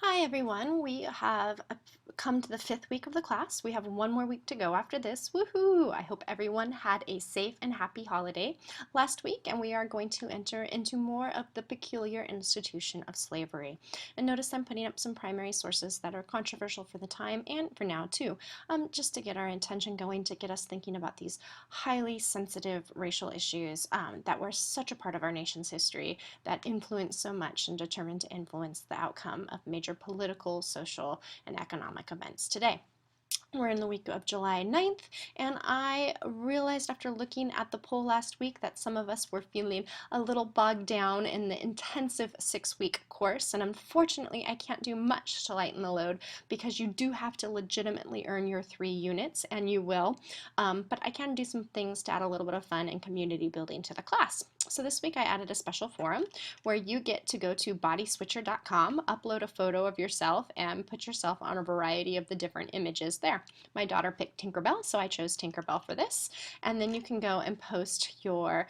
Hi everyone, we have come to the 5th week of the class. We have one more week to go after this. Woohoo! I hope everyone had a safe and happy holiday last week, and we are going to enter into more of the peculiar institution of slavery. And notice I'm putting up some primary sources that are controversial for the time and for now too, just to get our attention going, to get us thinking about these highly sensitive racial issues that were such a part of our nation's history, that influenced so much and determined to influence the outcome of major political, social, and economic events today. We're in the week of July 9th, and I realized after looking at the poll last week that some of us were feeling a little bogged down in the intensive 6-week course, and unfortunately I can't do much to lighten the load because you do have to legitimately earn your 3 units, and you will, but I can do some things to add a little bit of fun and community building to the class. So this week I added a special forum where you get to go to bodyswitcher.com, upload a photo of yourself, and put yourself on a variety of the different images there. My daughter picked Tinkerbell, so I chose Tinkerbell for this. And then you can go and post your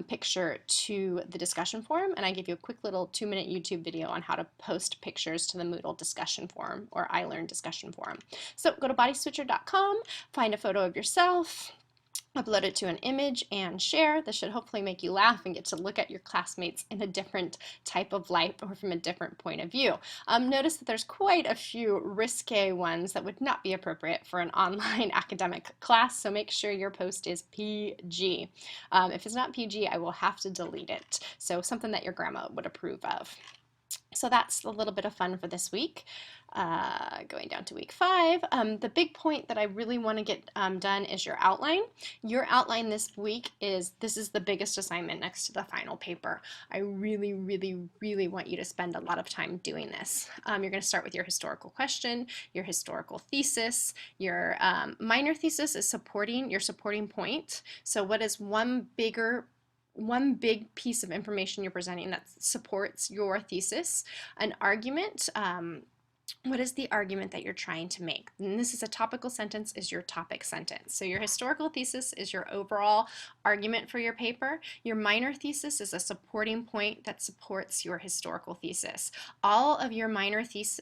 picture to the discussion forum, and I give you a quick little 2-minute YouTube video on how to post pictures to the Moodle discussion forum or iLearn discussion forum. So go to bodyswitcher.com, find a photo of yourself, upload it to an image, and share. This should hopefully make you laugh and get to look at your classmates in a different type of light or from a different point of view. Notice that there's quite a few risque ones that would not be appropriate for an online academic class, so make sure your post is PG. If it's not PG, I will have to delete it. So something that your grandma would approve of. So that's a little bit of fun for this week. Going down to week 5, the big point that I really want to get done is your outline. Your outline this week this is the biggest assignment next to the final paper. I really, really, really want you to spend a lot of time doing this. You're going to start with your historical question, your historical thesis. Your minor thesis is supporting your supporting point. So what is one big piece of information you're presenting that supports your thesis? An argument. What is the argument that you're trying to make? And this is a topical sentence, is your topic sentence. So your historical thesis is your overall argument for your paper. Your minor thesis is a supporting point that supports your historical thesis. All of your minor theses,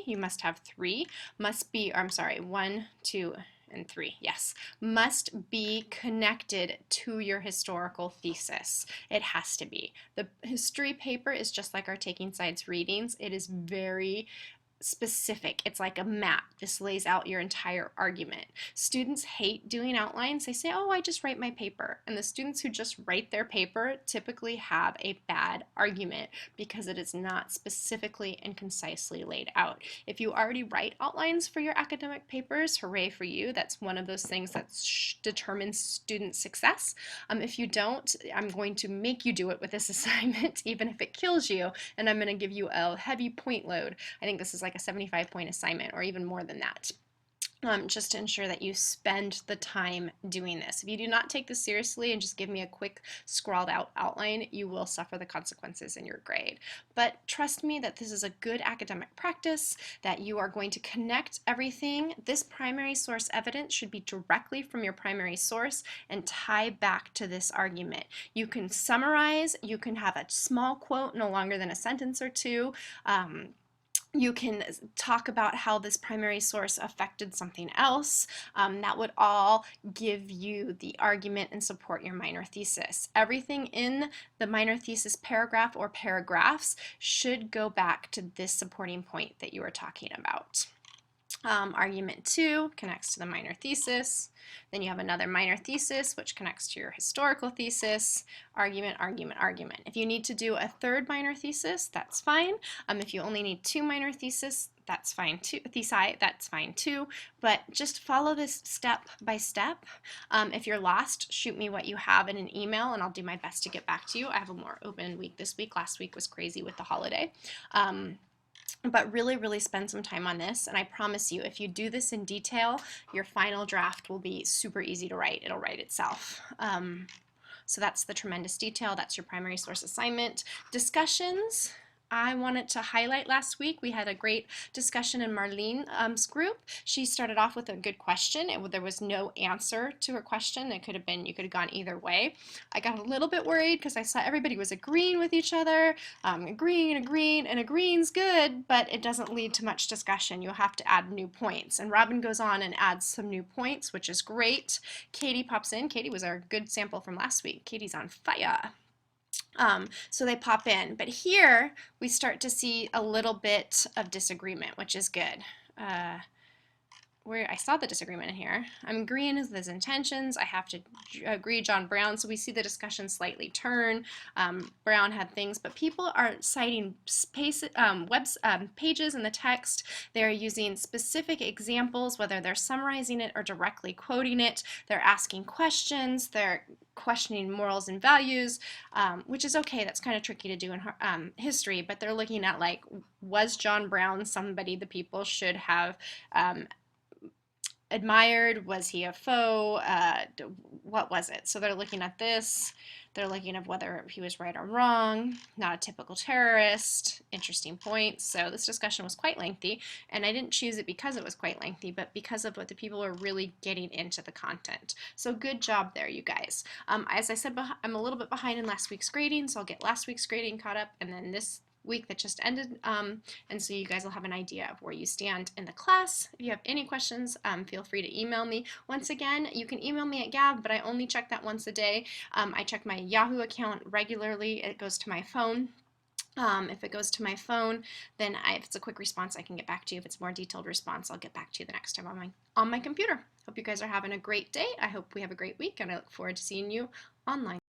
you must have 3, must be, or I'm sorry, 1, 2, and 3, yes, must be connected to your historical thesis. It has to be. The history paper is just like our Taking Sides readings. It is very specific. It's like a map. This lays out your entire argument. Students hate doing outlines. They say, oh, I just write my paper. And the students who just write their paper typically have a bad argument because it is not specifically and concisely laid out. If you already write outlines for your academic papers, hooray for you. That's one of those things that determines student success. If you don't, I'm going to make you do it with this assignment, even if it kills you, and I'm going to give you a heavy point load. I think this is like a 75-point assignment or even more than that. Just to ensure that you spend the time doing this. If you do not take this seriously and just give me a quick scrawled out outline, you will suffer the consequences in your grade. But trust me that this is a good academic practice, that you are going to connect everything. This primary source evidence should be directly from your primary source and tie back to this argument. You can summarize, you can have a small quote no longer than a sentence or two. You can talk about how this primary source affected something else. That would all give you the argument and support your minor thesis. Everything in the minor thesis paragraph or paragraphs should go back to this supporting point that you are talking about. Argument 2 connects to the minor thesis. Then you have another minor thesis, which connects to your historical thesis. Argument, argument, argument. If you need to do a third minor thesis, that's fine. If you only need 2 minor theses, that's fine too. That's fine too. But just follow this step by step. If you're lost, shoot me what you have in an email, and I'll do my best to get back to you. I have a more open week this week. Last week was crazy with the holiday. But really, really spend some time on this, and I promise you, if you do this in detail, your final draft will be super easy to write. It'll write itself. So that's the tremendous detail. That's your primary source assignment. Discussions. I wanted to highlight last week. We had a great discussion in Marlene's group. She started off with a good question. There was no answer to her question. It could have been, you could have gone either way. I got a little bit worried because I saw everybody was agreeing with each other, agreeing, and agreeing's good, but it doesn't lead to much discussion. You'll have to add new points. And Robin goes on and adds some new points, which is great. Katie pops in. Katie was our good sample from last week. Katie's on fire. So they pop in. But here we start to see a little bit of disagreement, which is good. Where I saw the disagreement in here. I'm agreeing with his intentions. I have to agree John Brown. So we see the discussion slightly turn. Brown had things, but people are citing pages in the text. They're using specific examples, whether they're summarizing it or directly quoting it. They're asking questions. They're questioning morals and values, which is okay. That's kind of tricky to do in history, but they're looking at, like, was John Brown somebody the people should have admired? Was he a foe? What was it? So they're looking at this. They're looking at whether he was right or wrong. Not a typical terrorist. Interesting points. So this discussion was quite lengthy, and I didn't choose it because it was quite lengthy, but because of what the people are really getting into the content. So good job there, you guys. As I said, I'm a little bit behind in last week's grading, so I'll get last week's grading caught up, and then this week that just ended, and so you guys will have an idea of where you stand in the class. If you have any questions, feel free to email me. Once again, you can email me at Gav, but I only check that once a day. I check my Yahoo account regularly. It goes to my phone. If it goes to my phone, then if it's a quick response, I can get back to you. If it's a more detailed response, I'll get back to you the next time on my computer. Hope you guys are having a great day. I hope we have a great week, and I look forward to seeing you online.